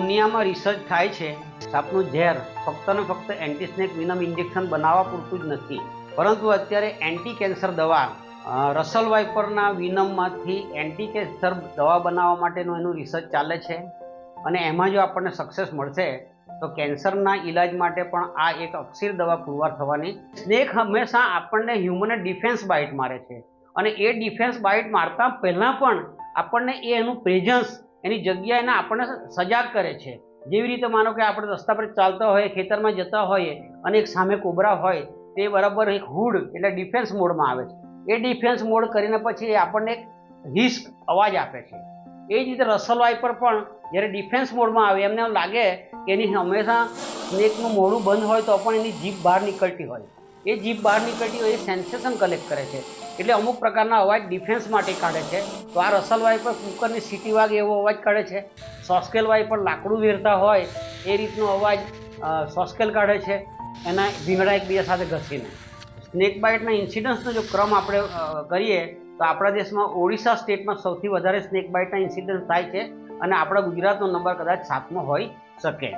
દુનિયામાં રિસર્ચ થાય છે સાપનું ઝેર ફક્ત ને ફક્ત એન્ટી સ્નેક વિનમ ઇન્જેક્શન બનાવવા પૂરતું જ નથી, પરંતુ અત્યારે એન્ટી કેન્સર દવા રસલ વાઇપરના વિનમમાંથી એન્ટી કેન્સર દવા બનાવવા માટેનું એનું રિસર્ચ ચાલે છે અને એમાં જો આપણને સક્સેસ મળશે તો કેન્સરના ઈલાજ માટે પણ આ એક અક્ષીર દવા પુરવાર થવાની. સ્નેક હંમેશા આપણને હ્યુમનને ડિફેન્સ બાઇટ મારે છે અને એ ડિફેન્સ બાઇટ મારતા પહેલાં પણ આપણને એનું પ્રેઝન્સ એની જગ્યા એને આપણને સજાગ કરે છે. જેવી રીતે માનો કે આપણે રસ્તા પર ચાલતા હોઈએ, ખેતરમાં જતા હોઈએ અને એક સામે કોબરા હોય, તે બરાબર એક હુડ એટલે ડિફેન્સ મોડમાં આવે છે. એ ડિફેન્સ મોડ કરીને પછી એ આપણને એક હિસ્ક અવાજ આપે છે. એ જ રીતે રસલ વાઇપર પણ જ્યારે ડિફેન્સ મોડમાં આવે એમને એમ લાગે કે એની હંમેશા સ્નેકનું મોઢું બંધ હોય તો પણ એની જીભ બહાર નીકળતી હોય, એ જીભ બહાર નીકળતી હોય એ સેન્સેશન કલેક્ટ કરે છે, એટલે અમુક પ્રકારના અવાજ ડિફેન્સ માટે કાઢે છે. તો આ રસલ વાઇપર કુકરની સીટી વાગે એવો અવાજ કાઢે છે. સોસ્કેલ વાઇપર લાકડું વેરતા હોય એ રીતનો અવાજ સોસ્કેલ કાઢે છે, એના ભીંગડા એકબીજા સાથે ઘસીને. સ્નેક બાઇટના ઇન્સિડન્સનો જો ક્રમ આપણે કરીએ તો આપણા દેશમાં ઓડિશા સ્ટેટમાં સૌથી વધારે સ્નેક બાઇટના ઇન્સિડન્સ થાય છે અને આપણા ગુજરાતનો નંબર કદાચ 7મો હોઈ શકે.